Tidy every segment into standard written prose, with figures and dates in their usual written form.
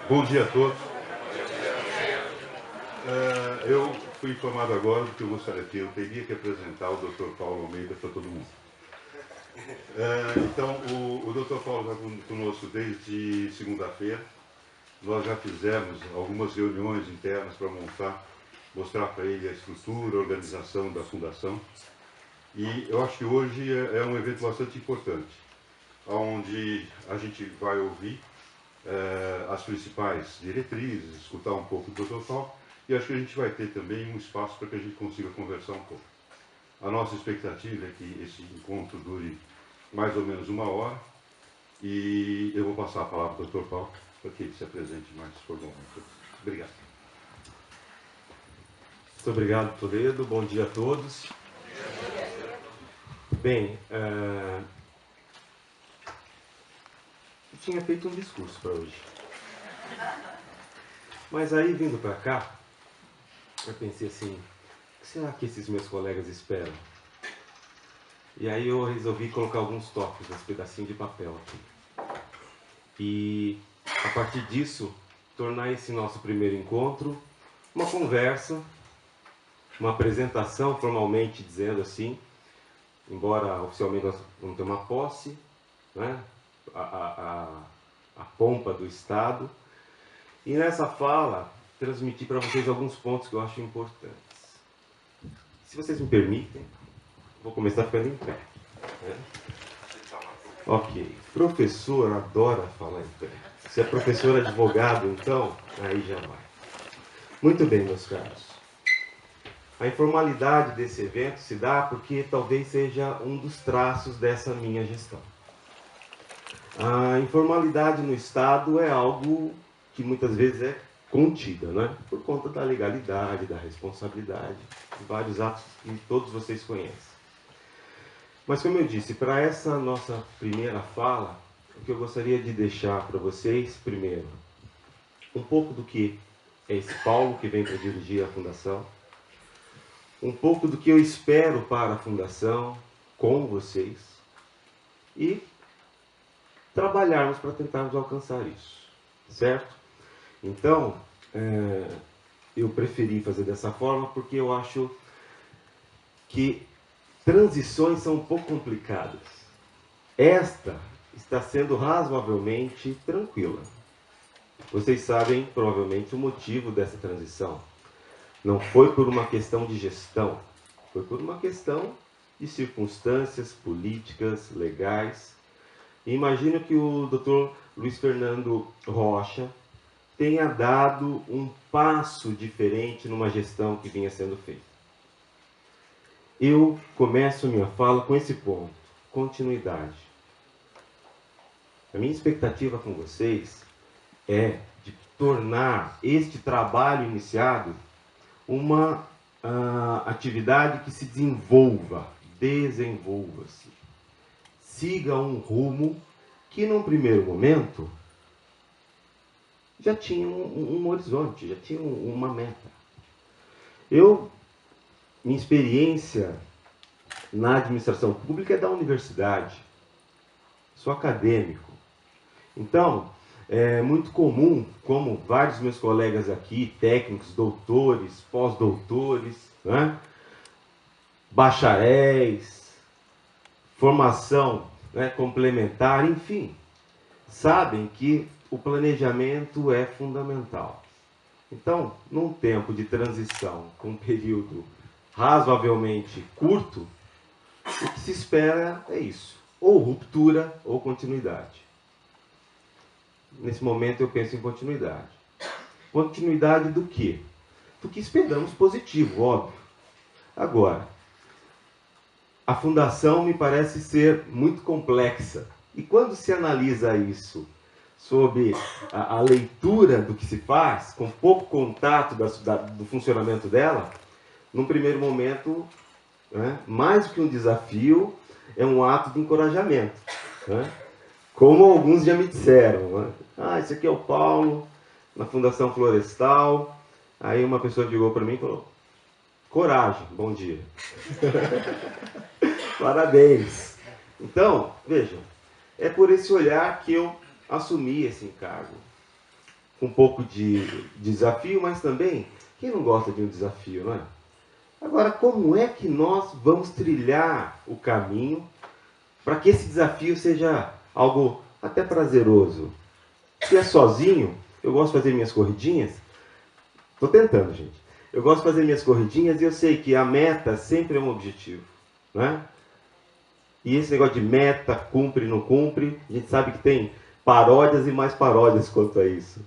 Bom dia a todos. Eu fui informado agora do que eu teria que apresentar o Dr. Paulo Almeida para todo mundo. Então, o Dr. Paulo está conosco desde segunda-feira. Nós já fizemos algumas reuniões internas para mostrar para ele a estrutura, a organização da Fundação. E eu acho que hoje é um evento bastante importante, onde a gente vai ouvir as principais diretrizes, escutar um pouco do Dr. Paulo, e acho que a gente vai ter também um espaço para que a gente consiga conversar um pouco. A nossa expectativa é que esse encontro dure mais ou menos 1 hora, e eu vou passar a palavra para o Dr. Paulo, para que ele se apresente mais formalmente. Obrigado. Muito obrigado, Toledo. Bom dia a todos. Bem, eu tinha feito um discurso para hoje. Mas aí, vindo para cá, eu pensei assim, o que será que esses meus colegas esperam? E aí eu resolvi colocar alguns tópicos, uns pedacinhos de papel aqui. E, a partir disso, tornar esse nosso primeiro encontro uma conversa, uma apresentação, formalmente dizendo assim, embora oficialmente nós vamos ter uma posse, né? A pompa do Estado, e nessa fala transmitir para vocês alguns pontos que eu acho importantes. Se vocês me permitem, vou começar ficando em pé. Né? Ok, professor adora falar em pé. Se é professor advogado, então, aí já vai. Muito bem, meus caros. A informalidade desse evento se dá porque talvez seja um dos traços dessa minha gestão. A informalidade no Estado é algo que muitas vezes é contida, né? Por conta da legalidade, da responsabilidade, de vários atos que todos vocês conhecem. Mas, como eu disse, para essa nossa primeira fala, o que eu gostaria de deixar para vocês, primeiro, um pouco do que é esse Paulo que vem para dirigir a Fundação, um pouco do que eu espero para a Fundação, com vocês, e trabalharmos para tentarmos alcançar isso, certo? Então, eu preferi fazer dessa forma porque eu acho que transições são um pouco complicadas. Esta está sendo razoavelmente tranquila. Vocês sabem, provavelmente, o motivo dessa transição. Não foi por uma questão de gestão, foi por uma questão de circunstâncias políticas, legais. E imagino que o Dr. Luiz Fernando Rocha tenha dado um passo diferente numa gestão que vinha sendo feita. Eu começo minha fala com esse ponto, continuidade. A minha expectativa com vocês é de tornar este trabalho iniciado uma atividade que se desenvolva-se, siga um rumo que, num primeiro momento, já tinha um horizonte, já tinha uma meta. Minha experiência na administração pública é da universidade, sou acadêmico. Então, é muito comum, como vários meus colegas aqui, técnicos, doutores, pós-doutores, né? Bacharéis, formação, né, complementar, enfim, sabem que o planejamento é fundamental. Então, num tempo de transição, com um período razoavelmente curto, o que se espera é isso, ou ruptura ou continuidade. Nesse momento eu penso em continuidade. Continuidade do quê? Do que esperamos positivo, óbvio. Agora, a Fundação me parece ser muito complexa. E quando se analisa isso sob a leitura do que se faz, com pouco contato do funcionamento dela, num primeiro momento, né, mais do que um desafio, é um ato de encorajamento. Né? Como alguns já me disseram, né? Esse aqui é o Paulo, na Fundação Florestal, Aí uma pessoa ligou para mim e falou, coragem, bom dia. Parabéns. Então, vejam, é por esse olhar que eu assumi esse encargo. Um pouco de desafio, mas também, quem não gosta de um desafio, não é? Agora, como é que nós vamos trilhar o caminho para que esse desafio seja algo até prazeroso? Se é sozinho, eu gosto de fazer minhas corridinhas. Estou tentando, gente. Eu gosto de fazer minhas corridinhas e eu sei que a meta sempre é um objetivo, não é? E esse negócio de meta, cumpre, não cumpre, a gente sabe que tem paródias e mais paródias quanto a isso.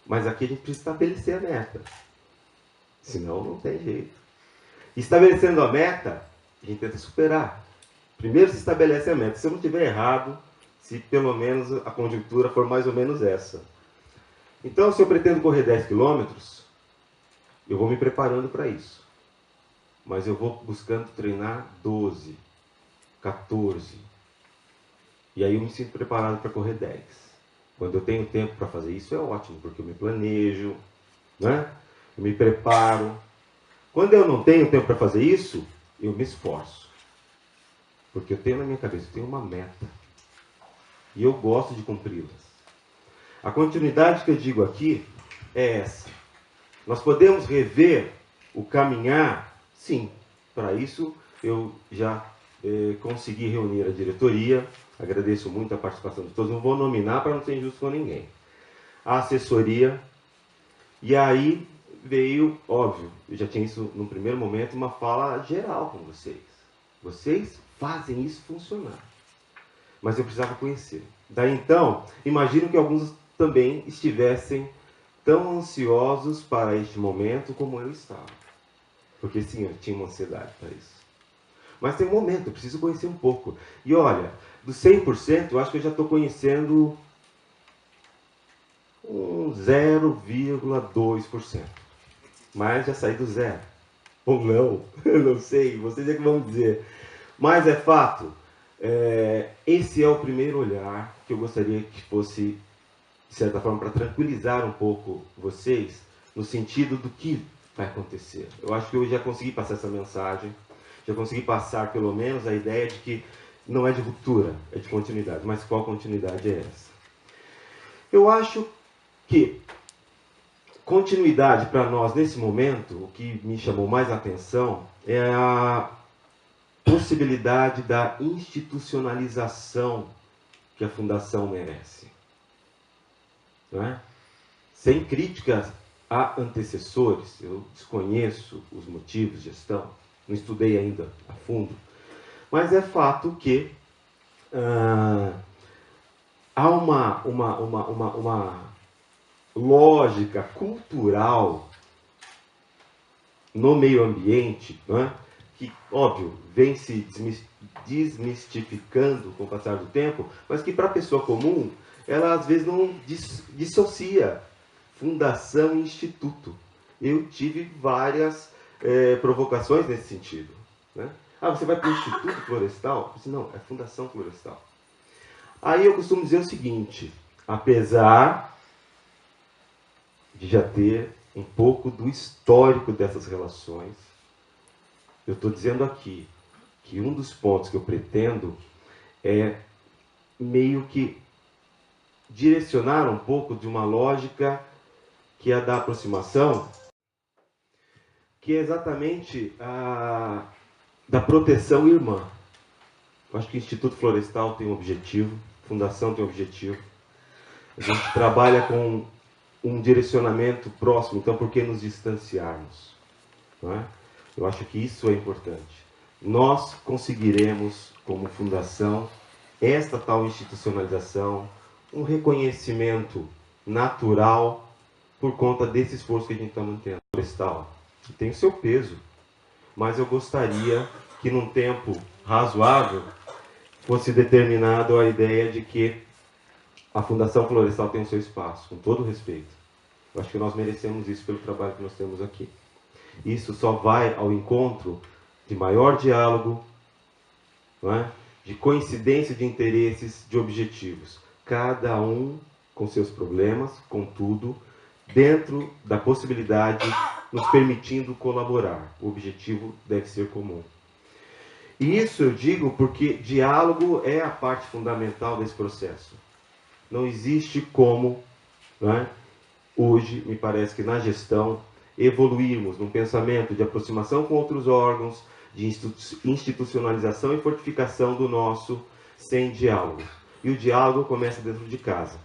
Mas aqui a gente precisa estabelecer a meta. Senão não tem jeito. Estabelecendo a meta, a gente tenta superar. Primeiro se estabelece a meta. Se eu não estiver errado, se pelo menos a conjuntura for mais ou menos essa. Então, se eu pretendo correr 10 quilômetros, eu vou me preparando para isso. Mas eu vou buscando treinar 12, 14. E aí eu me sinto preparado para correr 10. Quando eu tenho tempo para fazer isso, é ótimo, porque eu me planejo, né? Eu me preparo. Quando eu não tenho tempo para fazer isso, eu me esforço. Porque eu tenho na minha cabeça, eu tenho uma meta. E eu gosto de cumpri-las. A continuidade que eu digo aqui é essa. Nós podemos rever o caminhar? Sim. Para isso, eu já consegui reunir a diretoria. Agradeço muito a participação de todos. Não vou nominar para não ser injusto com ninguém. A assessoria. E aí veio, óbvio, eu já tinha isso num primeiro momento, uma fala geral com vocês. Vocês fazem isso funcionar. Mas eu precisava conhecer. Daí então, imagino que alguns também estivessem tão ansiosos para este momento como eu estava. Porque sim, eu tinha uma ansiedade para isso. Mas tem um momento, eu preciso conhecer um pouco. E olha, dos 100%, eu acho que eu já estou conhecendo um 0,2%. Mas já saí do zero. Ou não, eu não sei, vocês é que vão dizer. Mas é fato, esse é o primeiro olhar que eu gostaria que fosse, de certa forma, para tranquilizar um pouco vocês, no sentido do que vai acontecer. Eu acho que eu já consegui passar essa mensagem, já consegui passar pelo menos a ideia de que não é de ruptura, é de continuidade. Mas qual continuidade é essa? Eu acho que continuidade para nós nesse momento, o que me chamou mais a atenção é a possibilidade da institucionalização que a Fundação merece. Não é? Sem críticas a antecessores, eu desconheço os motivos de gestão, não estudei ainda a fundo, mas é fato que há uma lógica cultural no meio ambiente, não é? Que, óbvio, vem se desmistificando com o passar do tempo, mas que para a pessoa comum, ela às vezes não dissocia fundação e instituto. Eu tive várias provocações nesse sentido. Né? Ah, você vai para o Instituto Florestal? Eu disse, não, é Fundação Florestal. Aí eu costumo dizer o seguinte, apesar de já ter um pouco do histórico dessas relações, eu estou dizendo aqui que um dos pontos que eu pretendo é meio que direcionar um pouco de uma lógica que é a da aproximação, que é exatamente a da proteção irmã. Eu acho que o Instituto Florestal tem um objetivo, a Fundação tem um objetivo. A gente trabalha com um direcionamento próximo, então por que nos distanciarmos? Não é? Eu acho que isso é importante. Nós conseguiremos, como fundação, esta tal institucionalização, um reconhecimento natural por conta desse esforço que a gente está mantendo. Florestal tem o seu peso, mas eu gostaria que num tempo razoável fosse determinado a ideia de que a Fundação Florestal tem o seu espaço, com todo respeito. Eu acho que nós merecemos isso pelo trabalho que nós temos aqui. Isso só vai ao encontro de maior diálogo, não é? De coincidência de interesses, de objetivos. Cada um com seus problemas, contudo, dentro da possibilidade nos permitindo colaborar. O objetivo deve ser comum. E isso eu digo porque diálogo é a parte fundamental desse processo. Não existe como, né, hoje, me parece que na gestão, evoluirmos num pensamento de aproximação com outros órgãos, de institucionalização e fortificação do nosso, sem diálogo. E o diálogo começa dentro de casa.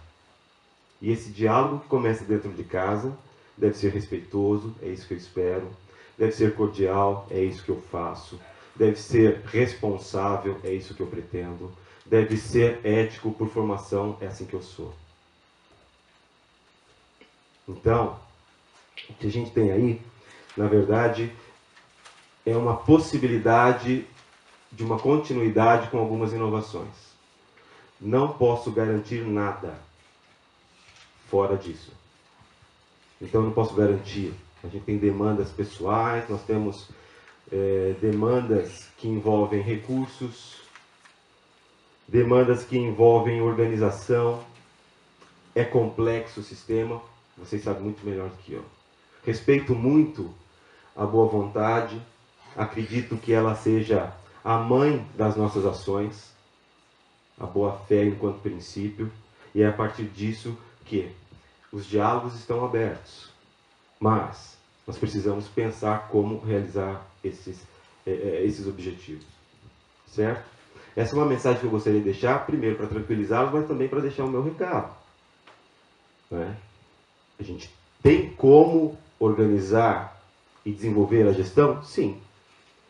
E esse diálogo que começa dentro de casa deve ser respeitoso, é isso que eu espero. Deve ser cordial, é isso que eu faço. Deve ser responsável, é isso que eu pretendo. Deve ser ético por formação, é assim que eu sou. Então, o que a gente tem aí, na verdade, é uma possibilidade de uma continuidade com algumas inovações. Não posso garantir nada fora disso. Então, eu não posso garantir. A gente tem demandas pessoais, nós temos demandas que envolvem recursos, demandas que envolvem organização. É complexo o sistema, vocês sabem muito melhor do que eu. Respeito muito a boa vontade, acredito que ela seja a mãe das nossas ações, a boa fé enquanto princípio, e é a partir disso que os diálogos estão abertos, mas nós precisamos pensar como realizar esses objetivos, certo? Essa é uma mensagem que eu gostaria de deixar, primeiro para tranquilizá-los, mas também para deixar o meu recado. Né? A gente tem como organizar e desenvolver a gestão? Sim.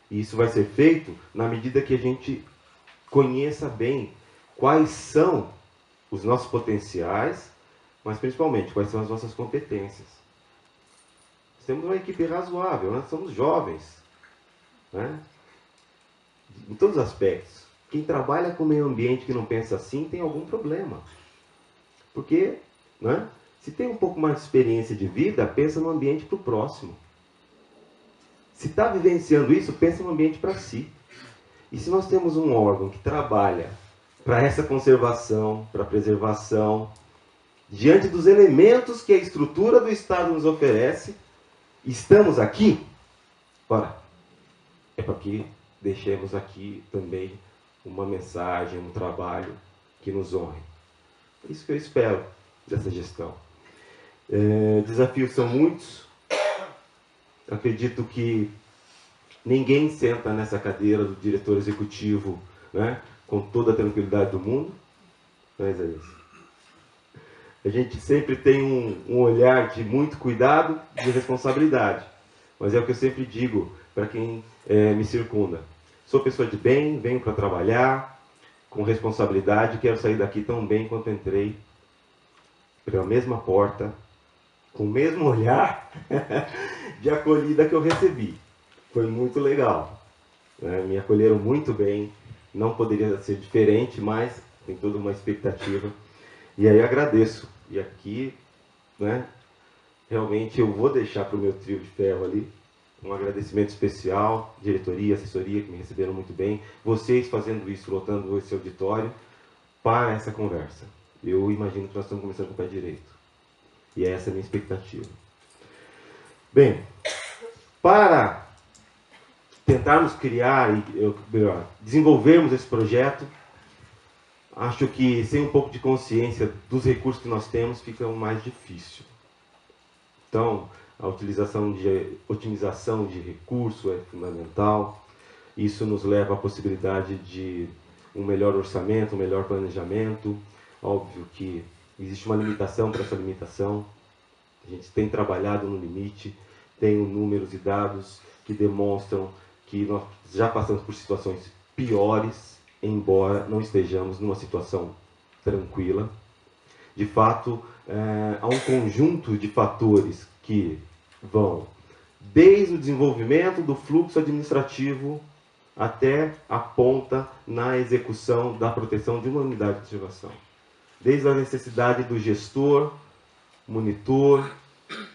E isso vai ser feito na medida que a gente conheça bem quais são os nossos potenciais, mas principalmente quais são as nossas competências. Nós temos uma equipe razoável, nós somos jovens, né? Em todos os aspectos. Quem trabalha com o meio ambiente que não pensa assim tem algum problema. Porque, né, se tem um pouco mais de experiência de vida, pensa no ambiente para o próximo. Se está vivenciando isso, pensa no ambiente para si. E se nós temos um órgão que trabalha para essa conservação, para a preservação, diante dos elementos que a estrutura do Estado nos oferece, estamos aqui, ora, é para que deixemos aqui também uma mensagem, um trabalho que nos honre. É isso que eu espero dessa gestão. Desafios são muitos. Acredito que ninguém senta nessa cadeira do diretor executivo, né, com toda a tranquilidade do mundo. Não é isso? A gente sempre tem um olhar de muito cuidado e de responsabilidade. Mas é o que eu sempre digo para quem me circunda. Sou pessoa de bem, venho para trabalhar com responsabilidade, quero sair daqui tão bem quanto entrei, pela mesma porta, com o mesmo olhar de acolhida que eu recebi. Foi muito legal. Né? Me acolheram muito bem, não poderia ser diferente, mas tem toda uma expectativa. E aí agradeço. E aqui, né, realmente eu vou deixar para o meu trio de ferro ali um agradecimento especial, diretoria, assessoria, que me receberam muito bem, vocês fazendo isso, lotando esse auditório para essa conversa. Eu imagino que nós estamos começando com o pé direito. E essa é a minha expectativa. Bem, para tentarmos criar e desenvolvermos esse projeto, acho que sem um pouco de consciência dos recursos que nós temos, fica mais difícil. Então, a otimização de recurso é fundamental. Isso nos leva à possibilidade de um melhor orçamento, um melhor planejamento. Óbvio que existe uma limitação para essa limitação. A gente tem trabalhado no limite, tem números e dados que demonstram que nós já passamos por situações piores, embora não estejamos numa situação tranquila. De fato, há um conjunto de fatores que vão desde o desenvolvimento do fluxo administrativo até a ponta na execução da proteção de uma unidade de conservação. Desde a necessidade do gestor, monitor,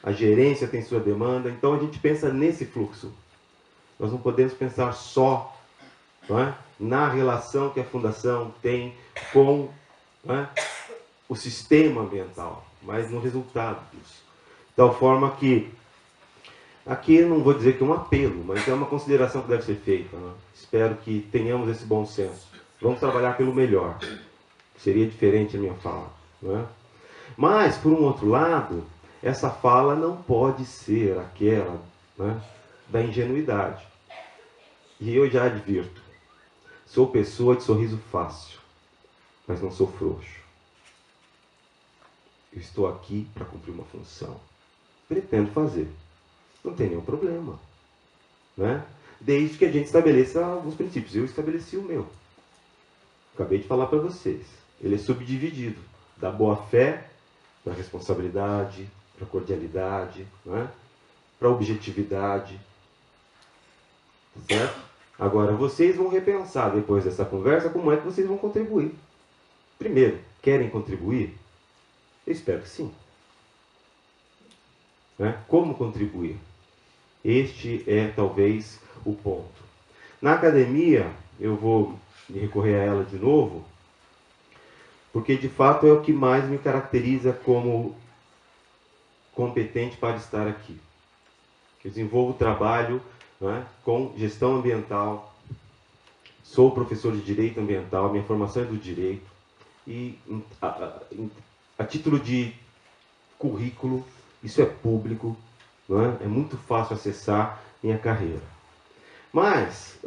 a gerência tem sua demanda. Então a gente pensa nesse fluxo. Nós não podemos pensar só, não é, na relação que a Fundação tem com, não é, o sistema ambiental, mas no resultado disso. De tal forma que Aqui eu não vou dizer que é um apelo, mas é uma consideração que deve ser feita. Né? Espero que tenhamos esse bom senso. Vamos trabalhar pelo melhor. Seria diferente a minha fala. Não é? Mas, por um outro lado, essa fala não pode ser aquela, né, da ingenuidade. E eu já advirto, sou pessoa de sorriso fácil, mas não sou frouxo. Eu estou aqui para cumprir uma função. Pretendo fazer. Não tem nenhum problema. Né? Desde que a gente estabeleça alguns princípios. Eu estabeleci o meu. Acabei de falar para vocês. Ele é subdividido da boa-fé, da responsabilidade, para a cordialidade, né? Para a objetividade. Certo? Agora, vocês vão repensar depois dessa conversa como é que vocês vão contribuir. Primeiro, querem contribuir? Eu espero que sim. Né? Como contribuir? Este é talvez o ponto. Na academia, eu vou recorrer a ela de novo, porque de fato é o que mais me caracteriza como competente para estar aqui. Eu desenvolvo trabalho, né, com gestão ambiental, sou professor de direito ambiental, minha formação é do direito, e a título de currículo, isso é público, não é? É muito fácil acessar minha carreira. Mas,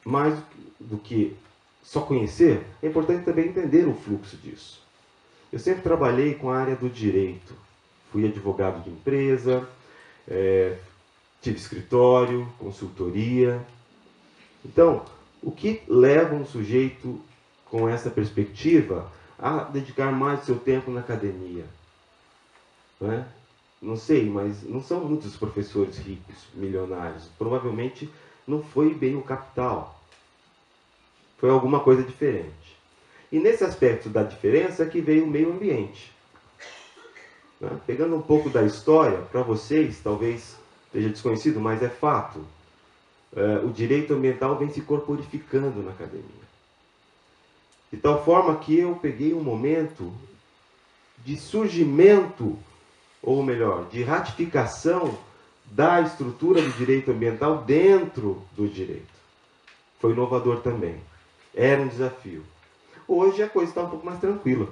mais do que só conhecer, é importante também entender o fluxo disso. Eu sempre trabalhei com a área do direito. Fui advogado de empresa, tive escritório, consultoria. Então, o que leva um sujeito com essa perspectiva a dedicar mais seu tempo na academia? Não é? Não sei, mas não são muitos professores ricos, milionários. Provavelmente não foi bem o capital. Foi alguma coisa diferente. E nesse aspecto da diferença é que veio o meio ambiente. Né? Pegando um pouco da história, para vocês, talvez seja desconhecido, mas é fato. O direito ambiental vem se corporificando na academia. De tal forma que eu peguei um momento de surgimento, ou melhor, de ratificação da estrutura do direito ambiental dentro do direito. Foi inovador também. Era um desafio. Hoje a coisa está um pouco mais tranquila.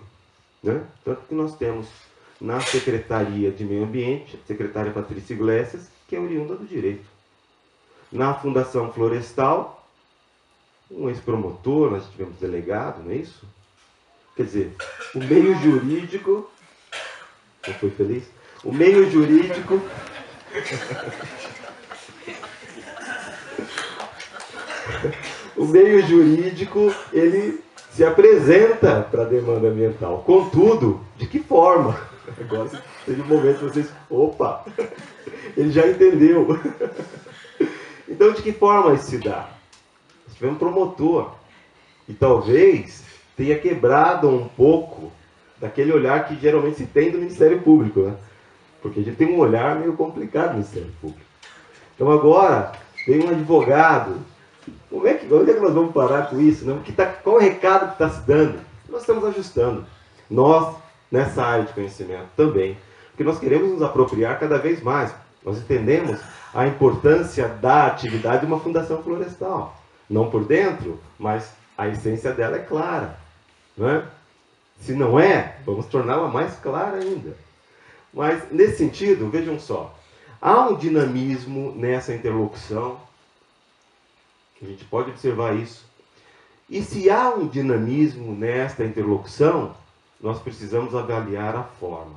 Né? Tanto que nós temos na Secretaria de Meio Ambiente, a secretária Patrícia Iglesias, que é oriunda do direito. Na Fundação Florestal, um ex-promotor, nós tivemos delegado, não é isso? Quer dizer, o meio jurídico... Você foi feliz? O meio jurídico... O meio jurídico, ele se apresenta para a demanda ambiental. Contudo, de que forma? Agora teve um momento que vocês... Opa! Ele já entendeu. Então, de que forma isso se dá? Nós tivemos um promotor. E talvez tenha quebrado um pouco daquele olhar que geralmente se tem do Ministério Público. Né? Porque a gente tem um olhar meio complicado no Ministério Público. Então agora, tem um advogado. Onde é que nós vamos parar com isso? Né? Qual o recado que está se dando? Nós estamos ajustando. Nós, nessa área de conhecimento também. Porque nós queremos nos apropriar cada vez mais. Nós entendemos a importância da atividade de uma fundação florestal. Não por dentro, mas a essência dela é clara. Não é? Se não é, vamos torná-la mais clara ainda. Mas, nesse sentido, vejam só. Há um dinamismo nessa interlocução. A gente pode observar isso. E se há um dinamismo nesta interlocução, nós precisamos avaliar a forma.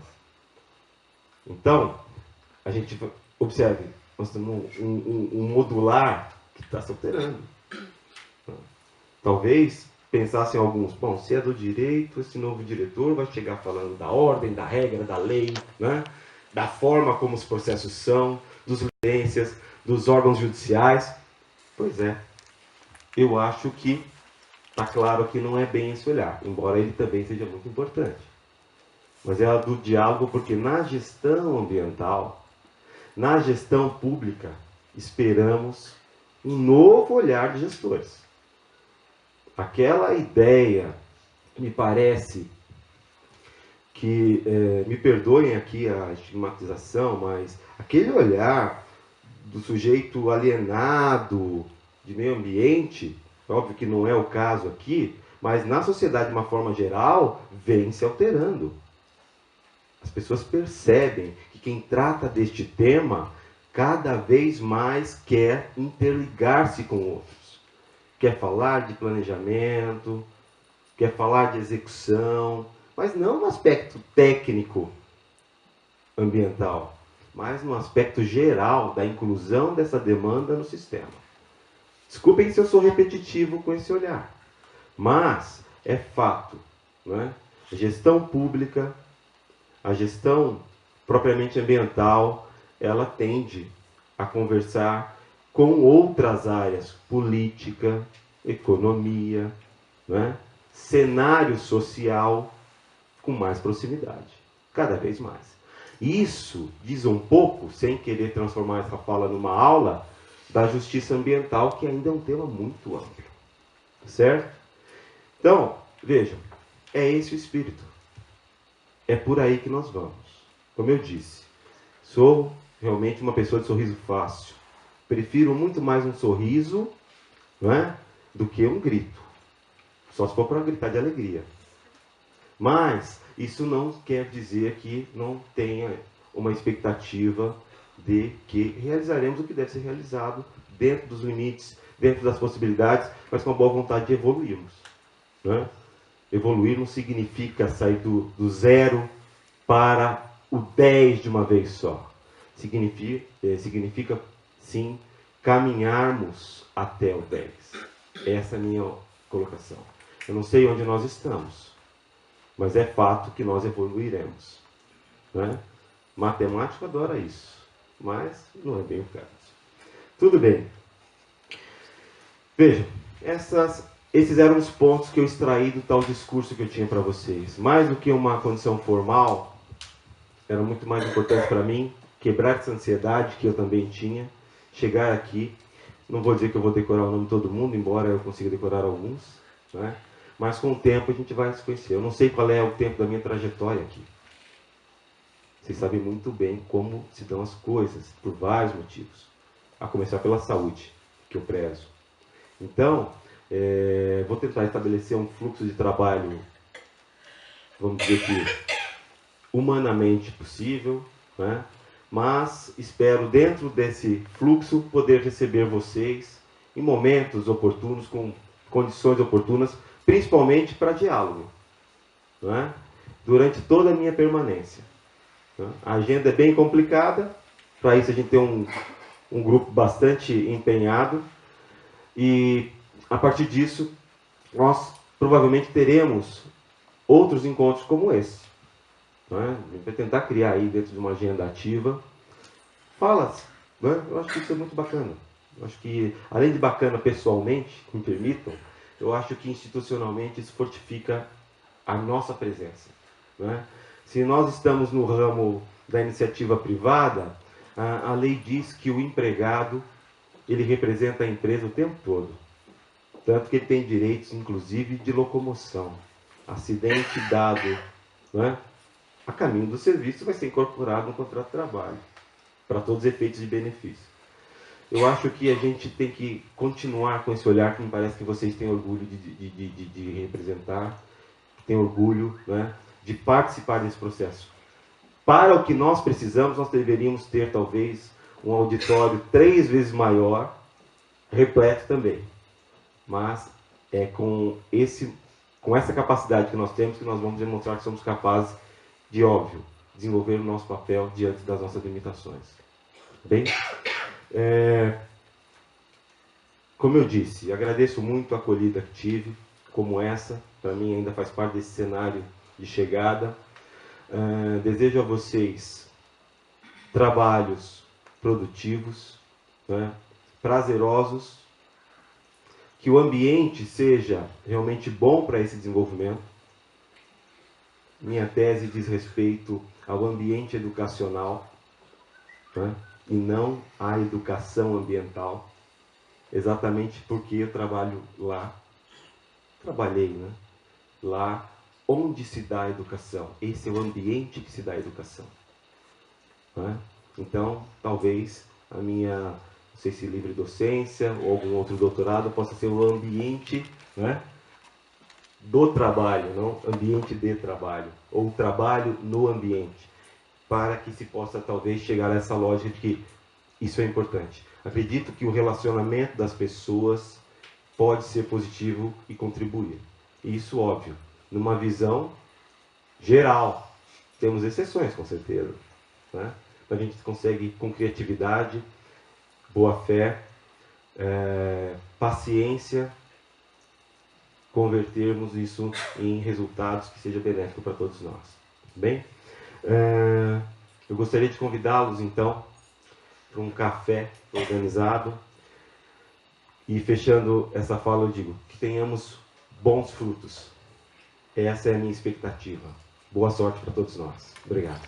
Então, a gente observe, nós temos um modular que está se alterando. Talvez pensassem alguns, bom, se é do direito, esse novo diretor vai chegar falando da ordem, da regra, da lei, né? Da forma como os processos são, das evidências, dos órgãos judiciais. Pois é, eu acho que está claro que não é bem esse olhar, embora ele também seja muito importante. Mas é a do diálogo, porque na gestão ambiental, na gestão pública, esperamos um novo olhar de gestores. Aquela ideia, me parece, que, me perdoem aqui a estigmatização, mas aquele olhar do sujeito alienado de meio ambiente, óbvio que não é o caso aqui, mas na sociedade de uma forma geral, vem se alterando. As pessoas percebem que quem trata deste tema cada vez mais quer interligar-se com outros. Quer falar de planejamento, quer falar de execução, mas não no aspecto técnico ambiental, mas no aspecto geral da inclusão dessa demanda no sistema. Desculpem se eu sou repetitivo com esse olhar, mas é fato, não é? A gestão pública, a gestão propriamente ambiental, ela tende a conversar com outras áreas, política, economia, não é? Cenário social, com mais proximidade, cada vez mais. Isso diz um pouco, sem querer transformar essa fala numa aula, da justiça ambiental, que ainda é um tema muito amplo. Certo? Então, vejam, é esse o espírito. É por aí que nós vamos. Como eu disse, sou realmente uma pessoa de sorriso fácil. Prefiro muito mais um sorriso, não é, do que um grito. Só se for para gritar de alegria. Mas isso não quer dizer que não tenha uma expectativa de que realizaremos o que deve ser realizado dentro dos limites, dentro das possibilidades, mas com a boa vontade de evoluirmos. Né? Evoluir não significa sair do 0 para o 10 de uma vez só. Significa sim, caminharmos até o 10. Essa é a minha colocação. Eu não sei onde nós estamos, mas é fato que nós evoluiremos. Né? Matemático adora isso, mas não é bem o caso. Tudo bem. Vejam, esses eram os pontos que eu extraí do tal discurso que eu tinha para vocês. Mais do que uma condição formal, era muito mais importante para mim quebrar essa ansiedade que eu também tinha, chegar aqui. Não vou dizer que eu vou decorar o nome de todo mundo, embora eu consiga decorar alguns, né? Mas com o tempo a gente vai se conhecer. Eu não sei qual é o tempo da minha trajetória aqui. Vocês sabem muito bem como se dão as coisas, por vários motivos. A começar pela saúde, que eu prezo. Então, vou tentar estabelecer um fluxo de trabalho, vamos dizer que humanamente possível, né? Mas espero, dentro desse fluxo, poder receber vocês em momentos oportunos, com condições oportunas, principalmente para diálogo, né? Durante toda a minha permanência. A agenda é bem complicada, para isso a gente tem um grupo bastante empenhado, e a partir disso nós provavelmente teremos outros encontros como esse. Né? A gente vai tentar criar aí dentro de uma agenda ativa falas. Né? Eu acho que isso é muito bacana. Eu acho que, além de bacana pessoalmente, me permitam, eu acho que institucionalmente isso fortifica a nossa presença. Né? Se nós estamos no ramo da iniciativa privada, a lei diz que o empregado ele representa a empresa o tempo todo. Tanto que ele tem direitos, inclusive, de locomoção. Acidente dado, né, a caminho do serviço vai ser incorporado no contrato de trabalho, para todos os efeitos de benefício. Eu acho que a gente tem que continuar com esse olhar que me parece que vocês têm orgulho de representar, que têm orgulho, né, de participar desse processo. Para o que nós precisamos, nós deveríamos ter, talvez, um auditório 3 vezes maior, repleto também. Mas é com essa capacidade que nós temos que nós vamos demonstrar que somos capazes de, óbvio, desenvolver o nosso papel diante das nossas limitações. Bem, como eu disse, agradeço muito a acolhida que tive, como essa, para mim ainda faz parte desse cenário de chegada. Desejo a vocês trabalhos produtivos, né, prazerosos, que o ambiente seja realmente bom para esse desenvolvimento. Minha tese diz respeito ao ambiente educacional, né, e não à educação ambiental, exatamente porque eu trabalho lá, trabalhei, né, lá onde se dá a educação. Esse é o ambiente que se dá a educação. Né? Então, talvez a minha, não sei se livre docência ou algum outro doutorado possa ser o ambiente, né, do trabalho, não ambiente de trabalho, ou trabalho no ambiente, para que se possa talvez chegar a essa lógica de que isso é importante. Acredito que o relacionamento das pessoas pode ser positivo e contribuir. Isso, óbvio, numa visão geral. Temos exceções, com certeza. Né? A gente consegue, com criatividade, boa fé, paciência, convertermos isso em resultados que seja benéfico para todos nós. Bem? Eu gostaria de convidá-los, então, para um café organizado. E fechando essa fala, eu digo que tenhamos bons frutos. Essa é a minha expectativa. Boa sorte para todos nós. Obrigado.